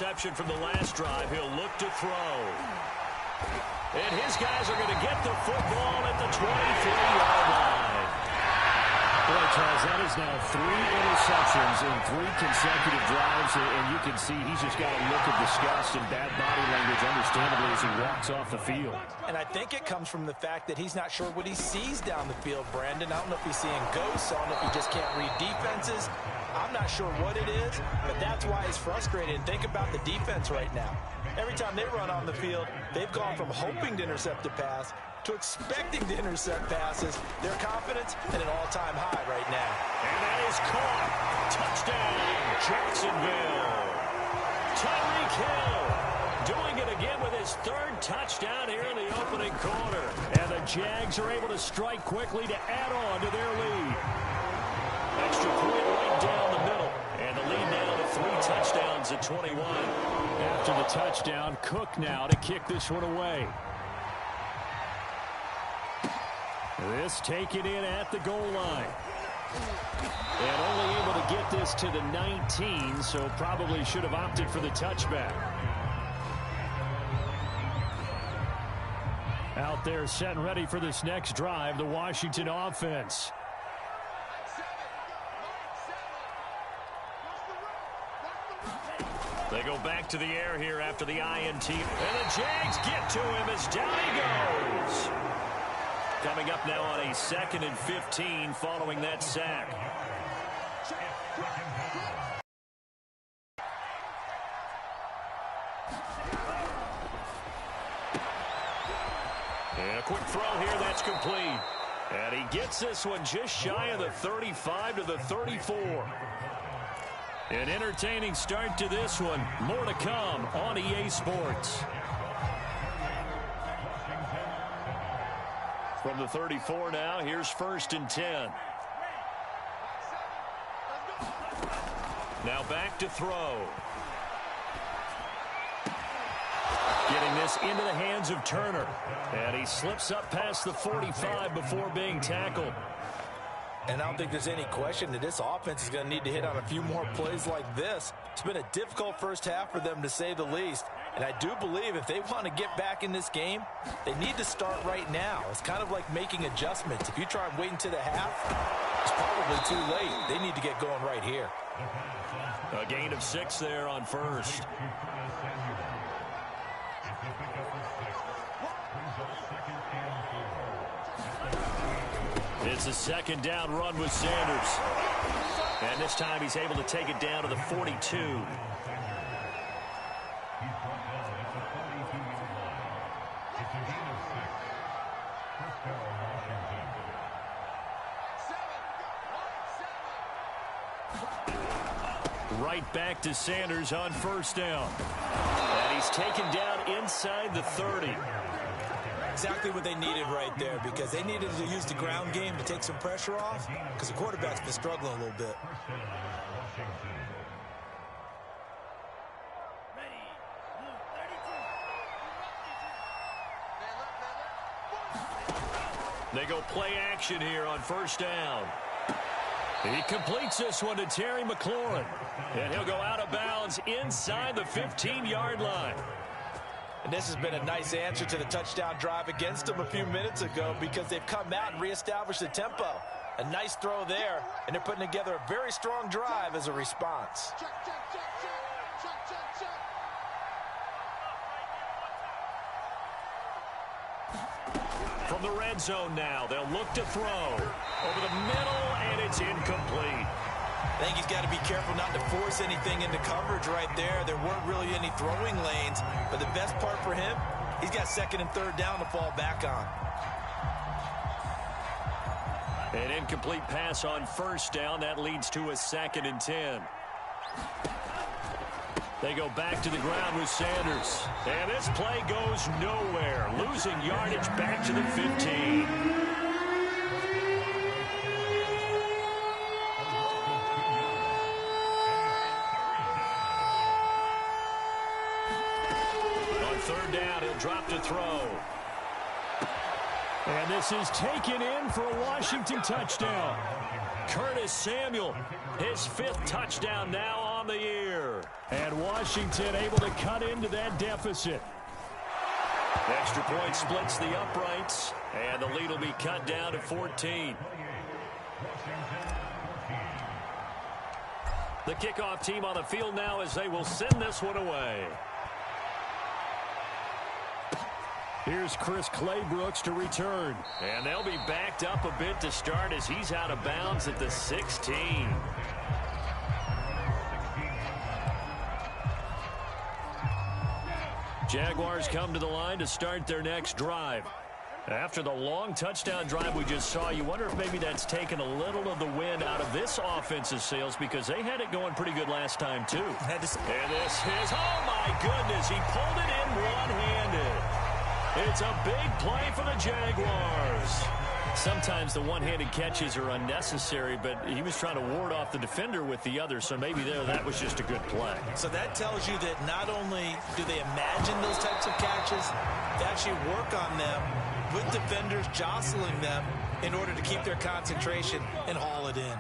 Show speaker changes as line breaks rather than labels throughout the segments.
interception from the last drive. He'll look to throw. And his guys are going to get the football at the 23-yard line.
Boy, Charles, that is now 3 interceptions in 3 consecutive drives, and you can see he's just got a look of disgust and bad body language, understandably, as he walks off the field.
And I think it comes from the fact that he's not sure what he sees down the field, Brandon. I don't know if he's seeing ghosts. I don't know if he just can't read defenses. I'm not sure what it is, but that's why he's frustrated. And think about the defense right now. Every time they run on the field, they've gone from hoping to intercept a pass to expecting to intercept passes. Their confidence at an all-time high right now.
And that is caught. Touchdown, Jacksonville. Tyreek Hill doing it again with his 3rd touchdown here in the opening quarter. And the Jags are able to strike quickly to add on to their lead. Extra point right down the middle. And the lead now to 3 touchdowns at 21.
After the touchdown, Cook now to kick this one away. This taken in at the goal line. And only able to get this to the 19, so probably should have opted for the touchback. Out there set and ready for this next drive, the Washington offense.
They go back to the air here after the INT. And the Jags get to him as down he goes. Coming up now on a 2nd and 15 following that sack. And a quick throw here, that's complete. And he gets this one just shy of the 35 to the 34. An entertaining start to this one. More to come on EA Sports. From the 34 now, here's 1st and 10. Now back to throw. Getting this into the hands of Turner. And he slips up past the 45 before being tackled.
And I don't think there's any question that this offense is going to need to hit on a few more plays like this. It's been a difficult first half for them, to say the least. And I do believe if they want to get back in this game, they need to start right now. It's kind of like making adjustments. If you try and wait until the half, it's probably too late. They need to get going right here.
A gain of 6 there on 1st. It's a 2nd down run with Sanders. And this time he's able to take it down to the 42. Right back to Sanders on 1st down. And he's taken down inside the 30.
Exactly what they needed right there, because they needed to use the ground game to take some pressure off, because the quarterback's been struggling a little bit.
They go play action here on 1st down. He completes this one to Terry McLaurin. And he'll go out of bounds inside the 15-yard line.
And this has been a nice answer to the touchdown drive against them a few minutes ago, because they've come out and reestablished the tempo. A nice throw there, and they're putting together a very strong drive as a response.
From the red zone now, they'll look to throw. Over the middle, and it's incomplete.
I think he's got to be careful not to force anything into coverage right there. There weren't really any throwing lanes, but the best part for him, he's got 2nd and 3rd down to fall back on.
An incomplete pass on 1st down. That leads to a 2nd and 10. They go back to the ground with Sanders. And this play goes nowhere. Losing yardage back to the 15. On 3rd down, he'll drop to throw.
And this is taken in for a Washington touchdown.
Curtis Samuel, his 5th touchdown now on the year.
And Washington able to cut into that deficit.
Extra point splits the uprights, and the lead will be cut down to 14. The kickoff team on the field now as they will send this one away.
Here's Chris Claybrooks to return.
And they'll be backed up a bit to start as he's out of bounds at the 16. Jaguars come to the line to start their next drive. After the long touchdown drive we just saw, you wonder if maybe that's taken a little of the wind out of this offensive sails because they had it going pretty good last time, too. And this is, oh, my goodness, he pulled it in one-handed. It's a big play for the Jaguars. Sometimes the one-handed catches are unnecessary, but he was trying to ward off the defender with the other, so maybe that was just a good play.
So that tells you that not only do they imagine those types of catches, they actually work on them with defenders jostling them in order to keep their concentration and haul it in.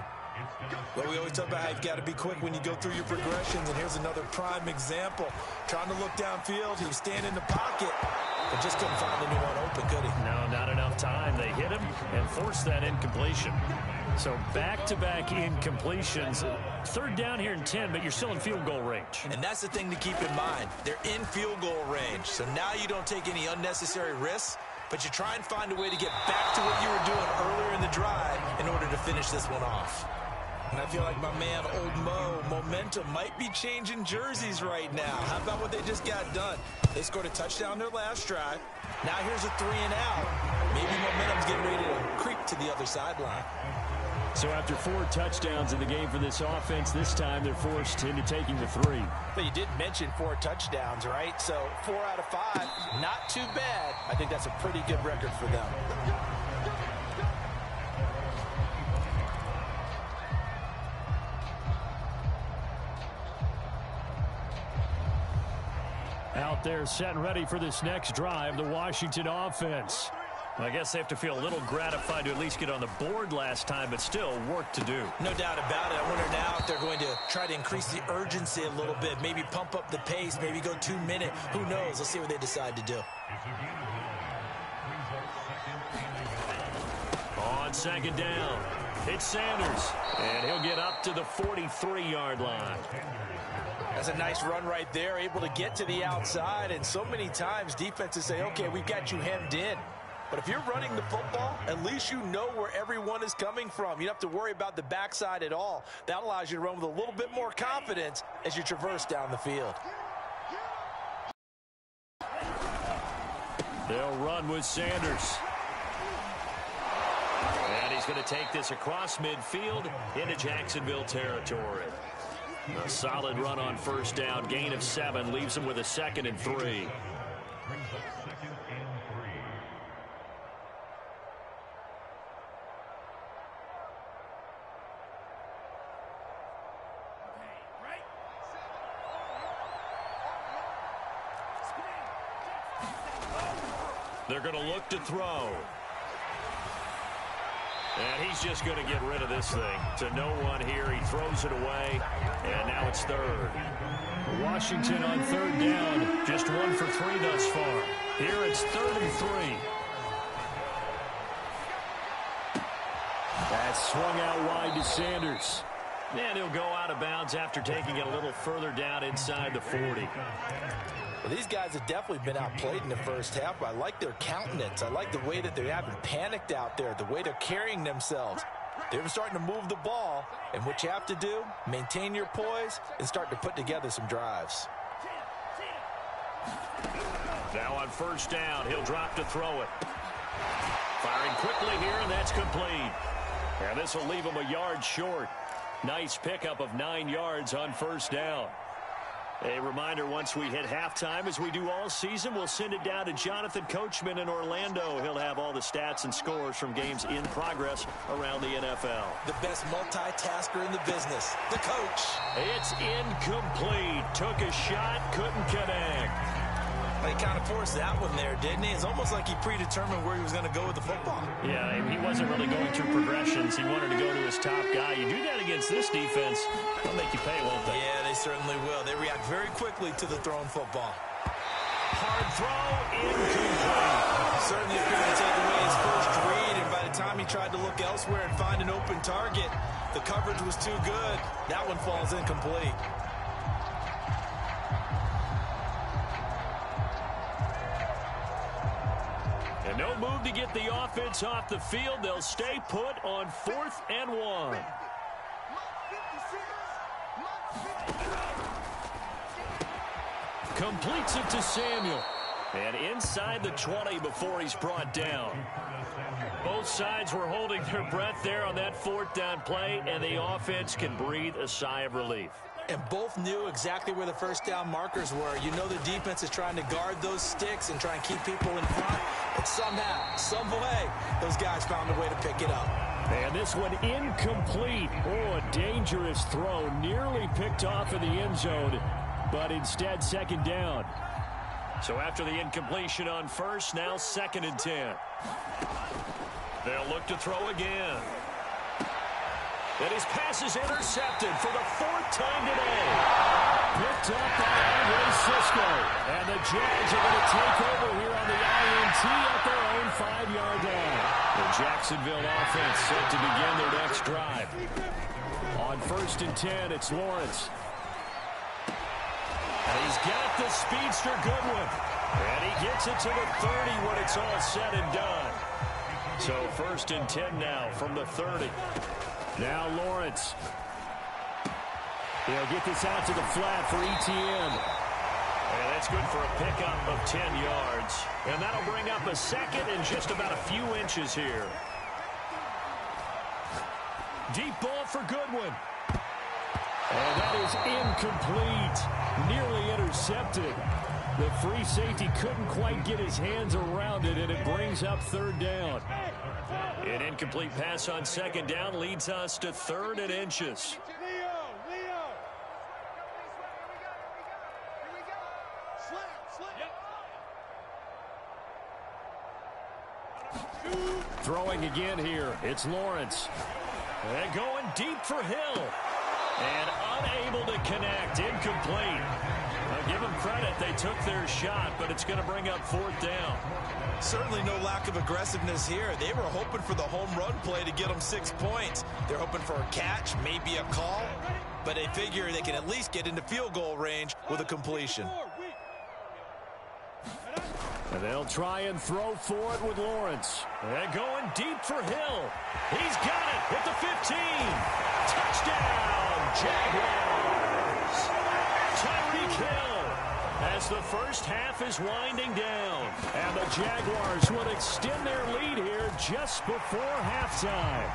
But we always talk about how you've got to be quick when you go through your progressions, and here's another prime example. Trying to look downfield, he was standing in the pocket, but just couldn't find anyone open, could he?
No, not enough time. They hit him and forced that incompletion.
So back-to-back incompletions. Third down here in 10, but you're still in field goal range.
And that's the thing to keep in mind. They're in field goal range, so now you don't take any unnecessary risks, but you try and find a way to get back to what you were doing earlier in the drive in order to finish this one off. And I feel like my man, Old Mo, momentum might be changing jerseys right now. How about what they just got done? They scored a touchdown their last drive. Now here's a 3-and-out. Maybe momentum's getting ready to creep to the other sideline.
So after 4 touchdowns in the game for this offense, this time they're forced into taking the 3.
But you did mention 4 touchdowns, right? So 4 out of 5, not too bad. I think that's a pretty good record for them.
Out there set and ready for this next drive, the Washington offense.
I guess they have to feel a little gratified to at least get on the board last time, but still work to do.
No doubt about it. I wonder now if they're going to try to increase the urgency a little bit, maybe pump up the pace, maybe go 2-minute. Who knows? Let's see what they decide to do.
On second down, it's Sanders, and he'll get up to the 43-yard line.
That's a nice run right there, able to get to the outside, and so many times defenses say, okay, we've got you hemmed in. But if you're running the football, at least you know where everyone is coming from. You don't have to worry about the backside at all. That allows you to run with a little bit more confidence as you traverse down the field.
They'll run with Sanders. And he's going to take this across midfield into Jacksonville territory. A solid run on first down, gain of 7, leaves him with a 2nd and 3. They're going to look to throw. And he's just going to get rid of this thing. To no one here. He throws it away. And now it's 3rd.
Washington on 3rd down.
Just 1 for 3 thus far. Here it's 3rd and 3.
That's swung out wide to Sanders.
And he'll go out of bounds after taking it a little further down inside the 40.
Well, these guys have definitely been outplayed in the first half. I like their countenance. I like the way that they haven't panicked out there, the way they're carrying themselves. They're starting to move the ball, and what you have to do, maintain your poise and start to put together some drives.
Now on first down, he'll drop to throw it. Firing quickly here, and that's complete. And this will leave him a yard short. Nice pickup of 9 yards on first down. A reminder, once we hit halftime, as we do all season, we'll send it down to Jonathan Coachman in Orlando. He'll have all the stats and scores from games in progress around the NFL.
The best multitasker in the business, the coach.
It's incomplete. Took a shot, couldn't connect.
He kind of forced that one there, didn't he? It's almost like he predetermined where he was going to go with the football.
Yeah, he wasn't really going through progressions. He wanted to go to his top guy. You do that against this defense, they'll make you pay, won't they?
Yeah, they certainly will. They react very quickly to the thrown football.
Hard throw, incomplete.
Certainly appeared to take away his first read, and by the time he tried to look elsewhere and find an open target, the coverage was too good. That one falls incomplete.
And no move to get the offense off the field. They'll stay put on 4th and 1. Completes it to Samuel. And inside the 20 before he's brought down. Both sides were holding their breath there on that 4th down play, and the offense can breathe a sigh of relief.
And both knew exactly where the first down markers were. You know the defense is trying to guard those sticks and try and keep people in front. But somehow, some way, those guys found a way to pick it up.
And this one incomplete. Oh, a dangerous throw. Nearly picked off in the end zone, but instead 2nd down. So after the incompletion on 1st, now 2nd and 10. They'll look to throw again. And his pass is intercepted for the 4th time today. Picked up by Andre Cisco. And the Jags are going to take over here on the INT at their own 5-yard line. The Jacksonville offense set to begin their next drive. On 1st and 10, it's Lawrence. And he's got the speedster Goodwin. And he gets it to the 30 when it's all said and done. So 1st and 10 now from the 30. Now Lawrence. He'll get this out to the flat for ETN. And that's good for a pickup of 10 yards. And that'll bring up a 2nd and just about a few inches here. Deep ball for Goodwin. And that is incomplete. Nearly intercepted. The free safety couldn't quite get his hands around it, and it brings up 3rd down. An incomplete pass on 2nd down leads us to 3rd and inches. Throwing again here. It's Lawrence. And going deep for Hill. And unable to connect. Incomplete. Now give them credit. They took their shot, but it's going to bring up 4th down.
Certainly no lack of aggressiveness here. They were hoping for the home run play to get them 6 points. They're hoping for a catch, maybe a call, but they figure they can at least get into field goal range with a completion.
And they'll try and throw for it with Lawrence. And going deep for Hill. He's got it at the 15. Touchdown, Jaguars. Tyreek Hill as the first half is winding down. And the Jaguars will extend their lead here just before halftime.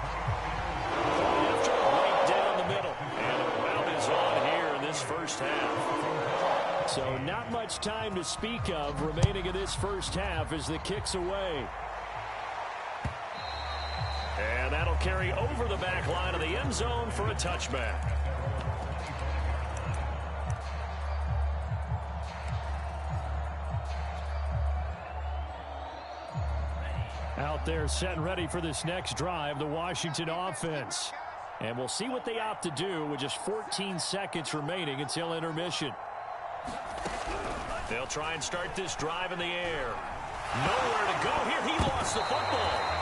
After right down the middle. And a rout is on here in this first half. So not much time to speak of remaining in this first half as the kick's away. And that'll carry over the back line of the end zone for a touchback. Out there set and ready for this next drive, the Washington offense. And we'll see what they opt to do with just 14 seconds remaining until intermission. They'll try and start this drive in the air. Nowhere to go here. He lost the football.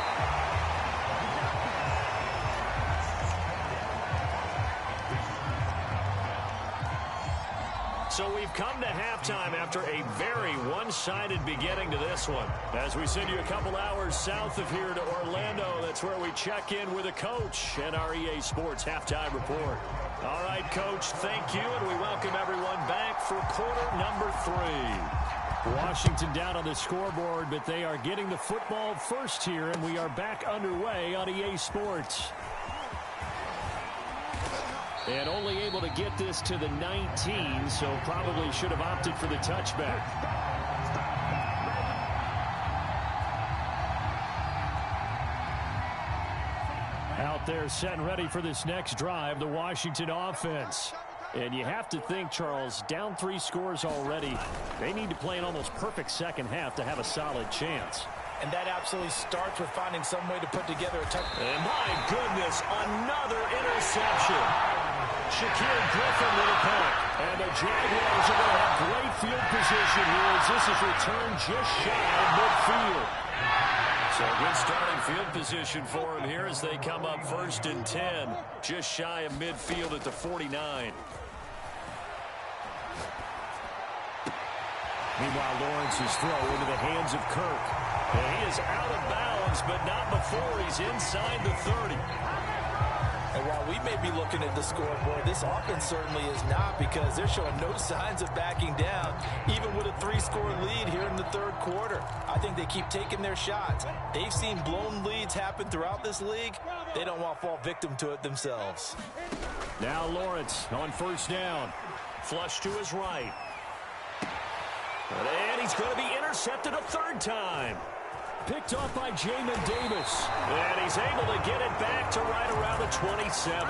So we've come to halftime after a very one-sided beginning to this one. As we send you a couple hours south of here to Orlando, that's where we check in with a coach and our EA Sports Halftime Report. All right, Coach, thank you, and we welcome everyone back for quarter number 3. Washington down on the scoreboard, but they are getting the football first here, and we are back underway on EA Sports. And only able to get this to the 19, so probably should have opted for the touchback. Out there set and ready for this next drive, the Washington offense.
And you have to think, Charles, down 3 scores already. They need to play an almost perfect second half to have a solid chance.
And that absolutely starts with finding some way to put together a touchdown.
And my goodness, another interception. Shaquille Griffin with a punt. And the Jaguars are going to have great field position here as this is returned just shy of midfield. So good starting field position for him here as they come up 1st and 10. Just shy of midfield at the 49.
Meanwhile, Lawrence's throw into the hands of Kirk.
And he is out of bounds, but not before he's inside the 30.
And while we may be looking at the scoreboard, this offense certainly is not, because they're showing no signs of backing down, even with a 3-score lead here in the 3rd quarter. I think they keep taking their shots. They've seen blown leads happen throughout this league. They don't want to fall victim to it themselves.
Now Lawrence on 1st down.
Flush to his right. And he's going to be intercepted a 3rd time. Picked off by Jamin Davis. And he's able to get it back to right around the 27.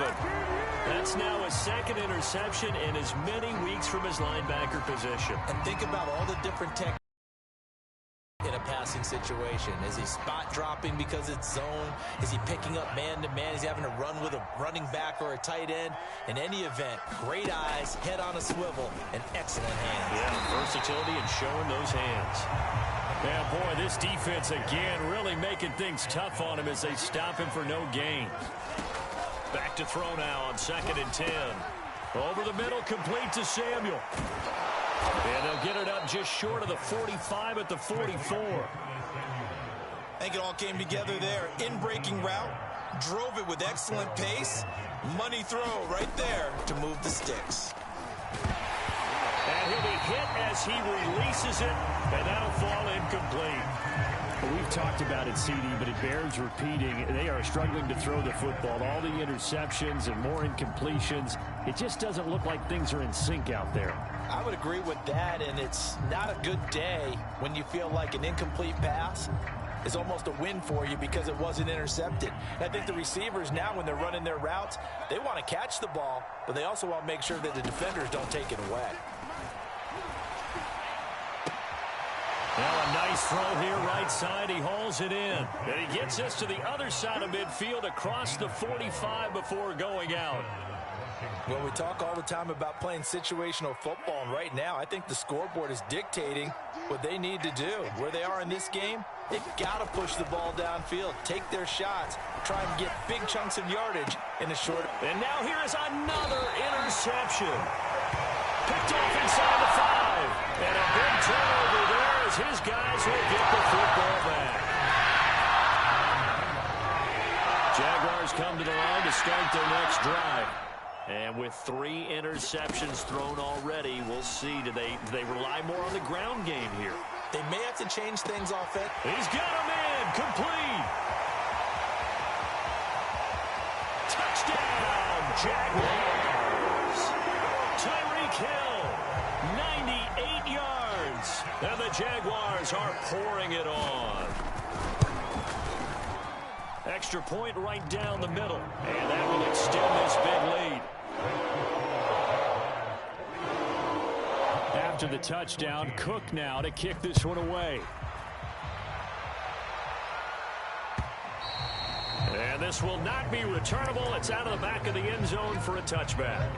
That's now his 2nd interception in as many weeks from his linebacker position.
And think about all the different techniques in a passing situation. Is he spot dropping because it's zone? Is he picking up man-to-man? Is he having to run with a running back or a tight end? In any event, great eyes, head on a swivel, and excellent hands.
Yeah, versatility and showing those hands. Yeah, boy, this defense again really making things tough on him as they stop him for no gain. Back to throw now on 2nd and 10. Over the middle, complete to Samuel. And they'll get it up just short of the 45 at the 44.
I think it all came together there. In-breaking route, drove it with excellent pace. Money throw right there to move the sticks.
And he'll be hit as he releases it, and that'll fall incomplete.
Well, we've talked about it, CD, but it bears repeating. They are struggling to throw the football. All the interceptions and more incompletions. It just doesn't look like things are in sync out there.
I would agree with that, and it's not a good day when you feel like an incomplete pass is almost a win for you because it wasn't intercepted. I think the receivers now, when they're running their routes, they want to catch the ball, but they also want to make sure that the defenders don't take it away.
Well, a nice throw here right side. He hauls it in. And he gets us to the other side of midfield across the 45 before going out.
Well, we talk all the time about playing situational football, and right now I think the scoreboard is dictating what they need to do. Where they are in this game, they've got to push the ball downfield, take their shots, try and get big chunks of yardage in the short.
And now here is another interception. Picked off inside the 5. And a big turnover there as his guys will get the football back. Jaguars come to the line to start their next drive. And with 3 interceptions thrown already, we'll see. Do they rely more on the ground game here?
They may have to change things offense.
He's got him in. Complete. Touchdown, Jaguars. Tyreek Hill, 98 yards. And the Jaguars are pouring it on. Extra point right down the middle. And that will extend this big lead.
After the touchdown, Cook now to kick this one away.
And this will not be returnable. It's out of the back of the end zone for a touchback.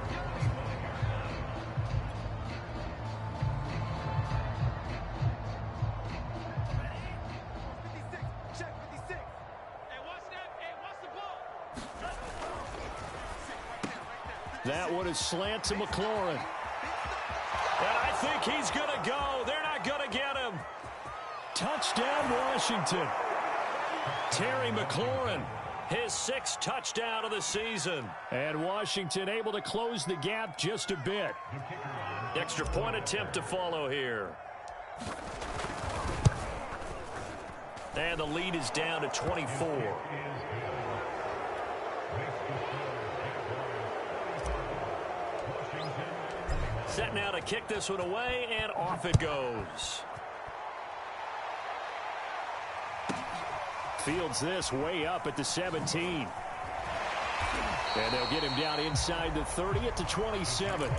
That one is slant to McLaurin.
And I think he's going to go. They're not going to get him.
Touchdown, Washington.
Terry McLaurin, his 6th touchdown of the season.
And Washington able to close the gap just a bit.
Extra point attempt to follow here. And the lead is down to 24. Set now to kick this one away, and off it goes.
Fields this way up at the 17. And they'll get him down inside the 30 at the 27.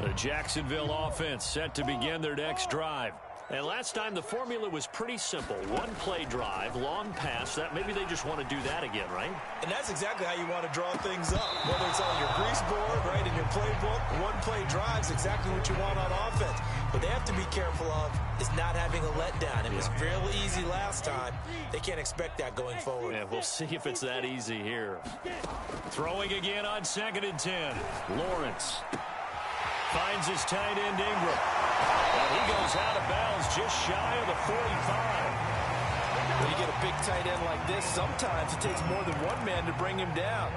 The Jacksonville offense set to begin their next drive. And last time the formula was pretty simple. One-play drive, long pass. That maybe they just want to do that again, right?
And that's exactly how you want to draw things up. Whether it's on your grease board, right, in your playbook, one-play drive's exactly what you want on offense. What they have to be careful of is not having a letdown. It was fairly easy last time. They can't expect that going forward.
Yeah, we'll see if it's that easy here. Throwing again on 2nd and 10. Lawrence finds his tight end Ingram. And he goes out of bounds just shy of the 45.
When you get a big tight end like this, sometimes it takes more than one man to bring him down.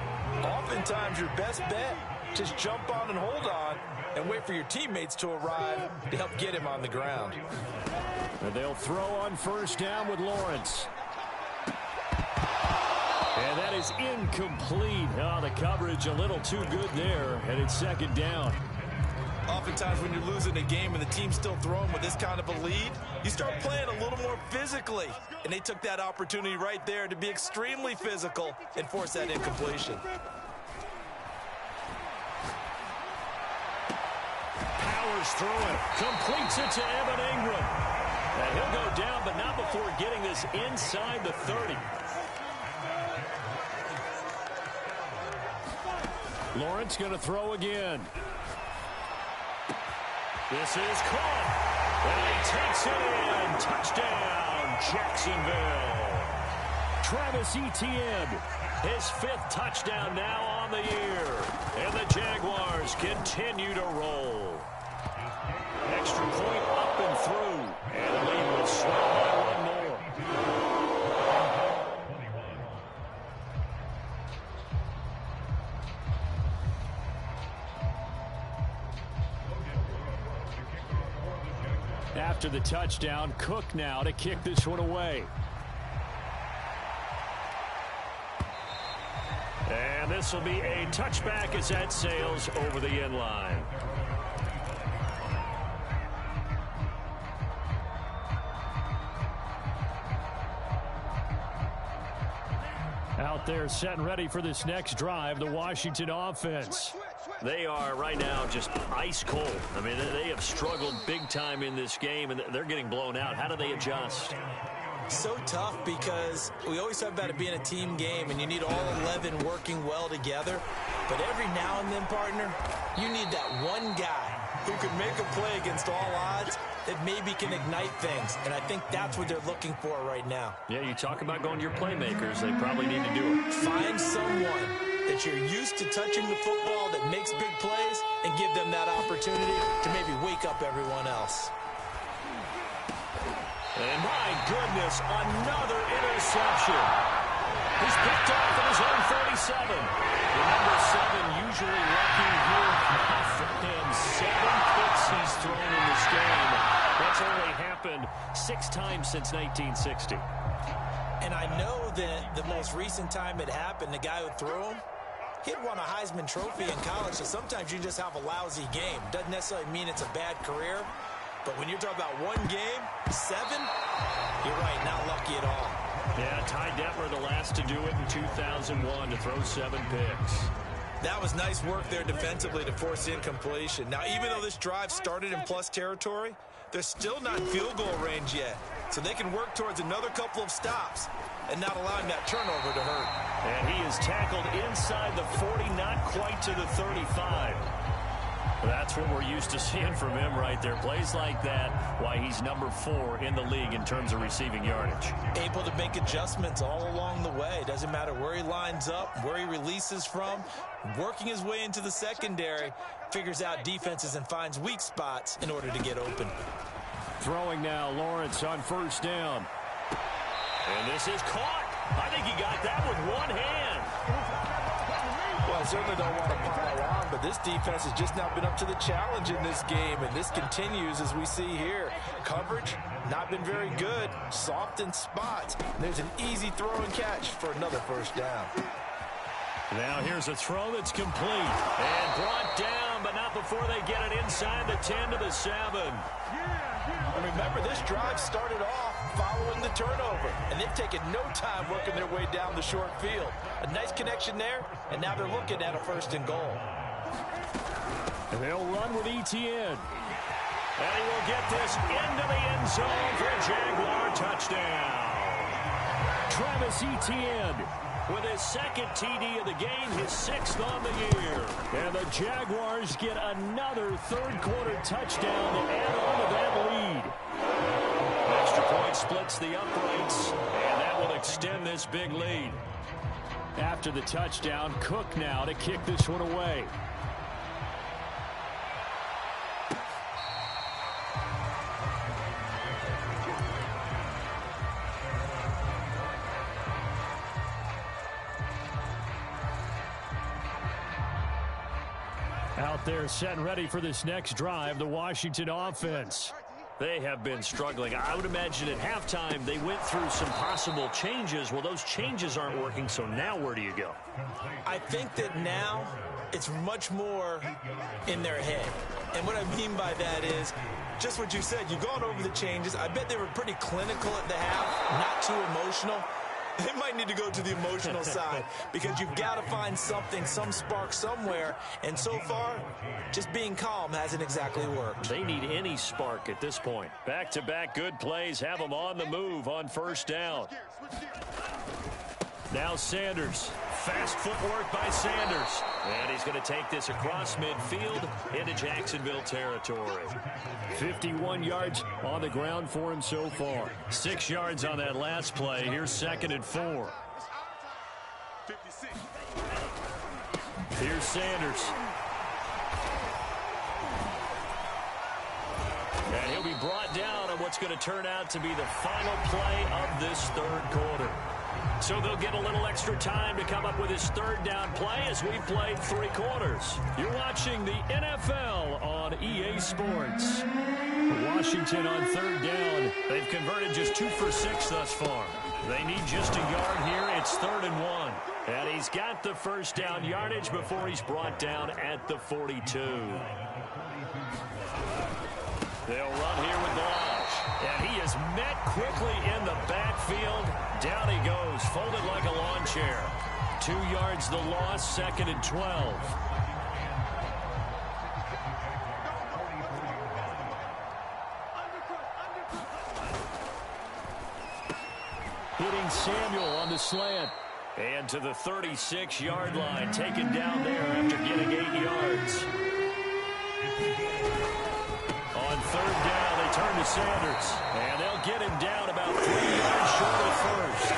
Oftentimes your best bet, just jump on and hold on and wait for your teammates to arrive to help get him on the ground.
And they'll throw on 1st down with Lawrence. And that is incomplete. Oh, the coverage a little too good there, and it's 2nd down.
Oftentimes when you're losing a game and the team's still throwing with this kind of a lead, you start playing a little more physically. And they took that opportunity right there to be extremely physical and force that incompletion.
Powers through it. Completes it to Evan Ingram. And he'll go down, but not before getting this inside the 30. Lawrence going to throw again. This is caught. And he takes it in. Touchdown, Jacksonville. Travis Etienne, his 5th touchdown now on the year. And the Jaguars continue to roll. Extra point up and through. And the lead will swell by 1 more. After the touchdown, Cook now to kick this one away. And this will be a touchback as that sails over the end line. Out there set and ready for this next drive, the Washington offense. They are right now just ice cold. I mean, they have struggled big time in this game, and they're getting blown out. How do they adjust?
So tough because we always talk about it being a team game, and you need all 11 working well together. But every now and then, partner, you need that one guy who can make a play against all odds that maybe can ignite things. And I think that's what they're looking for right now.
Yeah, you talk about going to your playmakers. They probably need to do it.
Find someone that you're used to touching the football that makes big plays and give them that opportunity to maybe wake up everyone else.
And my goodness, another interception. He's picked off at his own 37. The number 7 usually lucky here. For him, 7 picks he's thrown in this game. That's only happened 6 times since 1960.
And I know that the most recent time it happened, the guy who threw him, he'd won a Heisman Trophy in college, so sometimes you just have a lousy game. Doesn't necessarily mean it's a bad career, but when you're talking about one game, 7, you're right, not lucky at all.
Yeah, Ty Detmer, the last to do it in 2001, to throw 7 picks.
That was nice work there defensively to force incompletion. Now, even though this drive started in plus territory, they're still not in field goal range yet, so they can work towards another couple of stops and not allowing that turnover to hurt.
And he is tackled inside the 40, not quite to the 35. That's what we're used to seeing from him right there. Plays like that, why he's number 4 in the league in terms of receiving yardage.
Able to make adjustments all along the way. Doesn't matter where he lines up, where he releases from. Working his way into the secondary, figures out defenses and finds weak spots in order to get open.
Throwing now, Lawrence on 1st down. And this is caught. I think he got that with one hand.
Well, I certainly don't want to pile on, but this defense has just not been up to the challenge in this game, and this continues as we see here. Coverage, not been very good. Soft in spots. There's an easy throw and catch for another 1st down.
Now here's a throw that's complete. And brought down, but not before they get it inside the 10 to the 7.
And remember, this drive started off following the turnover, and they've taken no time working their way down the short field. A nice connection there, and now they're looking at a 1st and goal.
And they'll run with ETN. And he will get this into the end zone for a Jaguar touchdown. Travis Etienne with his 2nd TD of the game, his 6th on the year. And the Jaguars get another 3rd quarter touchdown to add on to that lead. Extra point splits the uprights, and that will extend this big lead. After the touchdown, Cook now to kick this one away. Out there set and ready for this next drive, the Washington offense. They have been struggling. I would imagine at halftime they went through some possible changes. Well, those changes aren't working, so now where do you go?
I think that now it's much more in their head. And what I mean by that is just what you said. You've gone over the changes. I bet they were pretty clinical at the half, not too emotional. They might need to go to the emotional side because you've got to find something, some spark somewhere. And so far, just being calm hasn't exactly worked.
They need any spark at this point. Back-to-back good plays have them on the move on 1st down. Now Sanders. Fast footwork by Sanders. And he's going to take this across midfield into Jacksonville territory. 51 yards on the ground for him so far. 6 yards on that last play. Here's 2nd and 4. Here's Sanders. And he'll be brought down on what's going to turn out to be the final play of this 3rd quarter. So they'll get a little extra time to come up with his 3rd down play as we've played 3 quarters. You're watching the NFL on EA Sports. Washington on 3rd down. They've converted just 2 for 6 thus far. They need just a yard here. It's 3rd and 1. And he's got the 1st down yardage before he's brought down at the 42. They'll run here with Lodge. And he is met quickly in the backfield. Down he goes, folded like a lawn chair. 2 yards the loss, 2nd and 12. Hitting Samuel on the slant. And to the 36-yard line, taken down there after getting 8 yards. On 3rd down, they turn to Sanders. And they'll get him down about 3 yards short of 1st.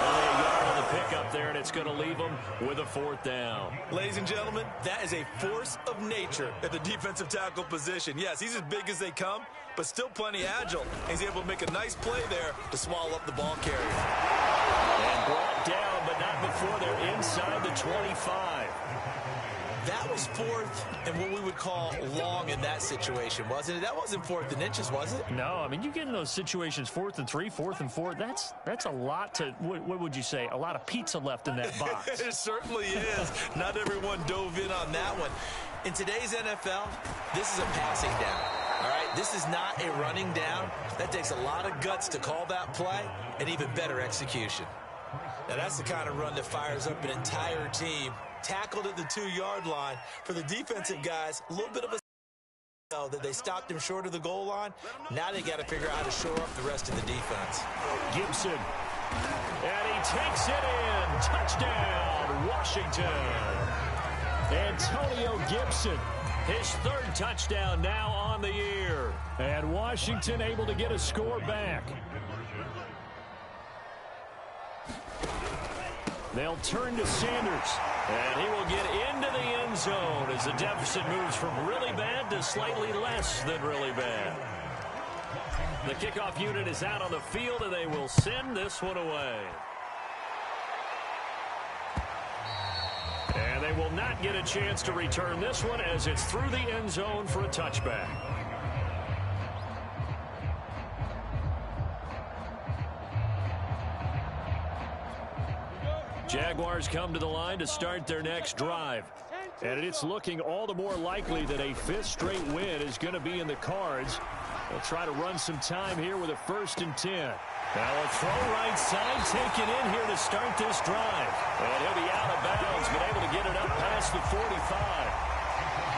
Only a yard on the pickup there, and it's going to leave them with a 4th down.
Ladies and gentlemen, that is a force of nature at the defensive tackle position. Yes, he's as big as they come, but still plenty agile. He's able to make a nice play there to swallow up the ball carrier.
And brought down, but not before they're inside the 25.
That was 4th and what we would call long in that situation, wasn't it? That wasn't 4th and inches, was it?
No, I mean, you get in those situations 4th and 3, 4th and 4. That's a lot to, what would you say, a lot of pizza left in that box.
It certainly is. Not everyone dove in on that one. In today's NFL, this is a passing down. All right, this is not a running down. That takes a lot of guts to call that play and even better execution. Now, that's the kind of run that fires up an entire team. Tackled at the 2-yard line. For the defensive guys, a little bit of a that they stopped him short of the goal line. Now they got to figure out how to shore up the rest of the defense.
Gibson. And he takes it in. Touchdown, Washington. Antonio Gibson. His 3rd touchdown now on the year. And Washington able to get a score back. They'll turn to Sanders. And he will get into the end zone as the deficit moves from really bad to slightly less than really bad. The kickoff unit is out on the field, and they will send this one away. And they will not get a chance to return this one as it's through the end zone for a touchback. Jaguars Jaguars come to the line to start their next drive. And it's looking all the more likely that a fifth straight win is going to be in the cards. They'll try to run some time here with a 1st and 10. Now a throw right side taken in here to start this drive. And he'll be out of bounds, but able to get it up past the 45.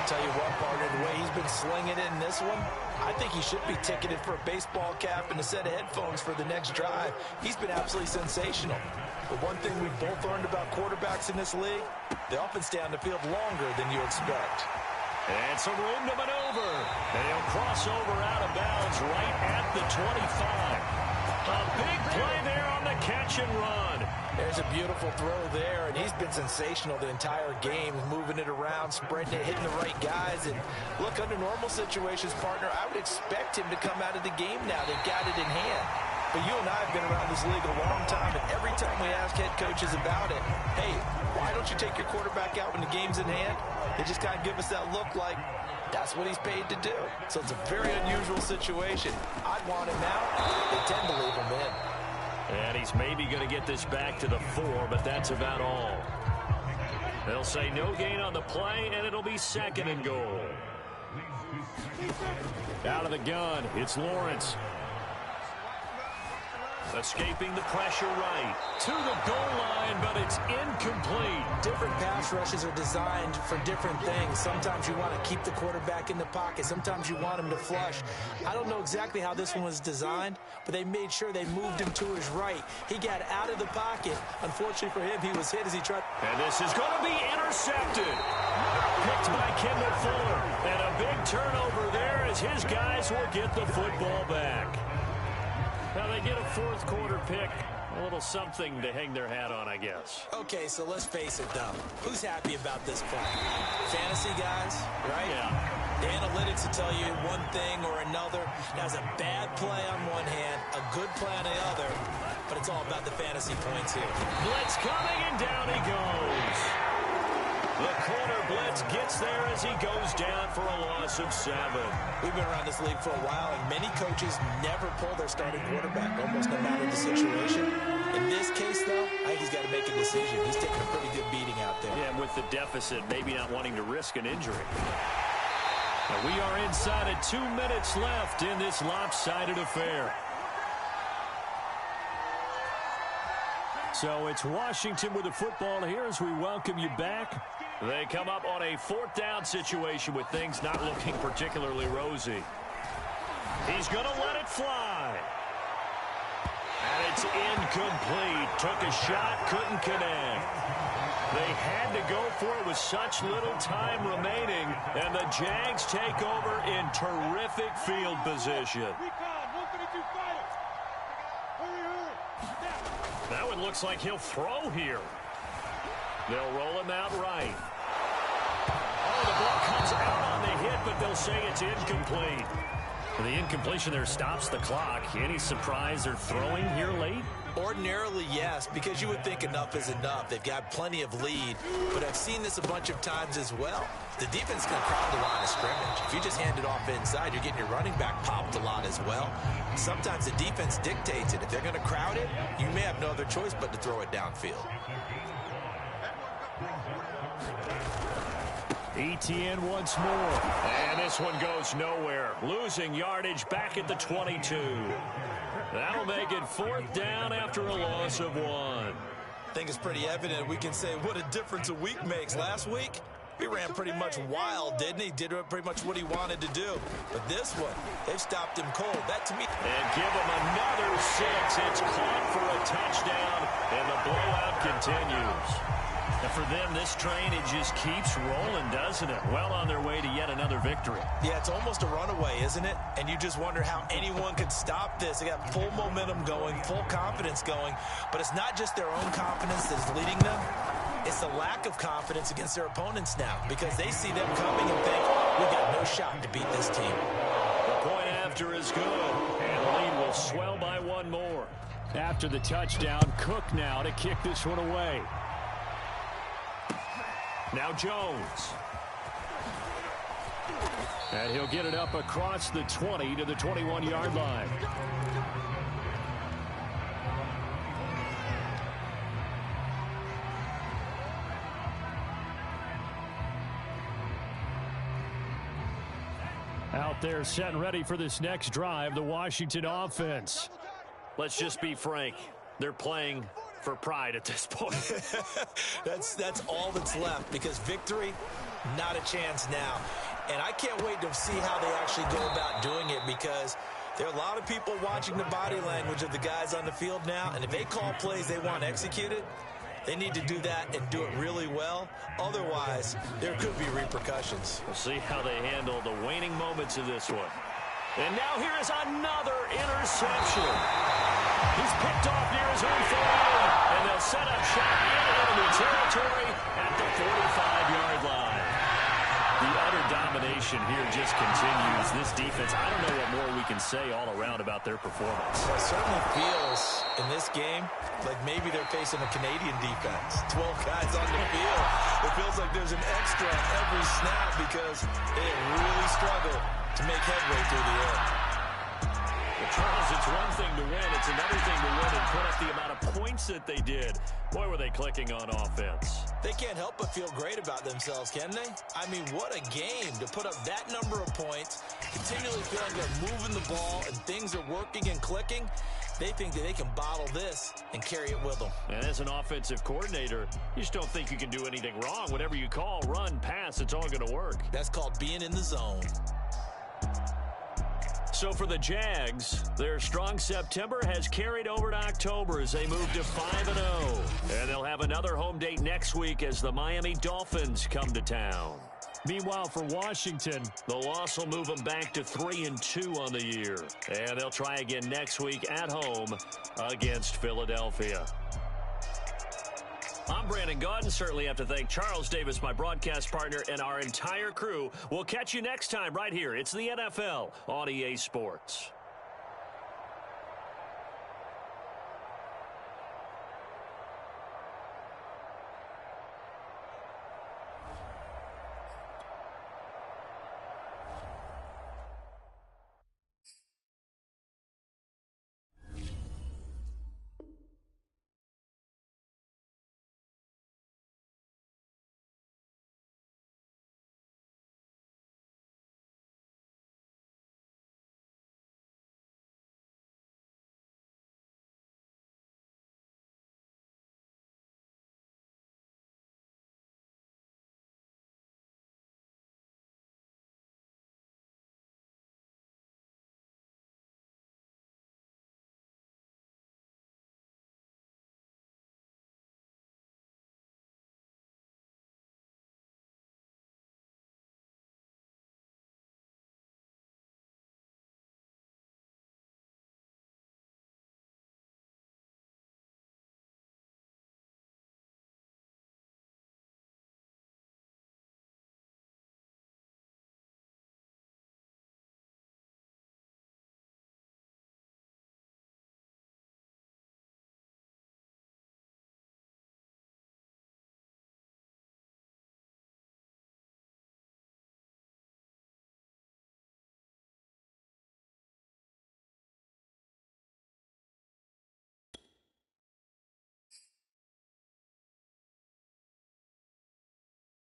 Tell you what, partner, the way he's been slinging it in this one, I think he should be ticketed for a baseball cap and a set of headphones for the next drive. He's been absolutely sensational. But one thing we've both learned about quarterbacks in this league, they often stay on the field longer than you expect.
And some room to maneuver. And he'll cross over out of bounds right at the 25. A big play there on the catch and run.
There's a beautiful throw there, and he's been sensational the entire game, moving it around, spreading it, hitting the right guys. And look, under normal situations, partner, I would expect him to come out of the game now. They've got it in hand. But you and I have been around this league a long time, and every time we ask head coaches about it, hey, why don't you take your quarterback out when the game's in hand? They just kind of give us that look like that's what he's paid to do. So it's a very unusual situation. I'd want him out. They tend to leave him in.
And he's maybe going to get this back to the 4, but that's about all. They'll say no gain on the play, and it'll be 2nd and goal. Out of the gun, it's Lawrence. Escaping the pressure right to the goal line, but it's incomplete.
Different pass rushes are designed for different things. Sometimes you want to keep the quarterback in the pocket. Sometimes you want him to flush. I don't know exactly how this one was designed, but they made sure they moved him to his right. He got out of the pocket. Unfortunately for him, he was hit as he tried.
And this is going to be intercepted. Picked by Kendall Fuller. And a big turnover there as his guys will get the football back. Now they get a 4th quarter pick. A little something to hang their hat on, I guess.
Okay, so let's face it, though. Who's happy about this play? Fantasy guys, right?
Yeah.
The analytics will tell you one thing or another. That's a bad play on one hand, a good play on the other, but it's all about the fantasy points here.
Blitz coming, and down he goes. The corner blitz gets there as he goes down for a loss of 7.
We've been around this league for a while, and many coaches never pull their starting quarterback, almost no matter the situation. In this case, though, I think he's got to make a decision. He's taking a pretty good beating out there.
Yeah, and with the deficit, maybe not wanting to risk an injury. Now we are inside of 2 minutes left in this lopsided affair. So it's Washington with the football here as we welcome you back. They come up on a 4th down situation with things not looking particularly rosy. He's going to let it fly. And it's incomplete. Took a shot, couldn't connect. They had to go for it with such little time remaining, and the Jags take over in terrific field position. That one looks like he'll throw here. They'll roll him out right. Oh, the ball comes out on the hit, but they'll say it's incomplete. The incompletion there stops the clock. Any surprise they're throwing here late?
Ordinarily, yes, because you would think enough is enough. They've got plenty of lead, but I've seen this a bunch of times as well. The defense can crowd the line of scrimmage. If you just hand it off inside, you're getting your running back popped a lot as well. Sometimes the defense dictates it. If they're going to crowd it, you may have no other choice but to throw it downfield.
ETN once more. And this one goes nowhere. Losing yardage back at the 22. That'll make it 4th down after a loss of 1.
I think it's pretty evident. We can say what a difference a week makes. Last week, he ran pretty much wild, didn't he? Did pretty much what he wanted to do. But this one, they've stopped him cold. That to me.
And give him another 6. It's caught for a touchdown, and the blowout continues. And for them, this train, it just keeps rolling, doesn't it? Well on their way to yet another victory.
Yeah, it's almost a runaway, isn't it? And you just wonder how anyone could stop this. They got full momentum going, full confidence going. But it's not just their own confidence that's leading them. It's the lack of confidence against their opponents now, because they see them coming and think, we got no shot to beat this team.
The point after is good, and the lead will swell by 1 more. After the touchdown, Cook now to kick this one away. Now Jones. And he'll get it up across the 20 to the 21-yard line.
Out there set and ready for this next drive, the Washington offense.
Let's just be frank. They're playing for pride at this point.
That's all that's left, because victory, not a chance now. And I can't wait to see how they actually go about doing it, because there are a lot of people watching the body language of the guys on the field now, and if they call plays they want executed, they need to do that and do it really well. Otherwise, there could be repercussions.
We'll see how they handle the waning moments of this one. And now here is another interception. He's picked off near his own 48, and they'll set up shop in enemy territory at the 45-yard line. The utter domination here just continues. This defense, I don't know what more we can say all around about their performance.
Well, it certainly feels in this game like maybe they're facing a Canadian defense. 12 guys on the field. It feels like there's an extra on every snap because they have really struggled to make headway through the air.
Well, Charles, it's one thing to win. It's another thing to win and put up the amount of points that they did. Boy, were they clicking on offense.
They can't help but feel great about themselves, can they? I mean, what a game to put up that number of points, continually feel like they're moving the ball and things are working and clicking. They think that they can bottle this and carry it with them.
And as an offensive coordinator, you just don't think you can do anything wrong. Whatever you call, run, pass, it's all going to work.
That's called being in the zone.
So for the Jags, their strong September has carried over to October as they move to 5-0. And they'll have another home date next week as the Miami Dolphins come to town.
Meanwhile, for Washington,
the loss will move them back to 3-2 on the year. And they'll try again next week at home against Philadelphia. I'm Brandon Gaudin. Certainly have to thank Charles Davis, my broadcast partner, and our entire crew. We'll catch you next time right here. It's the NFL on EA Sports.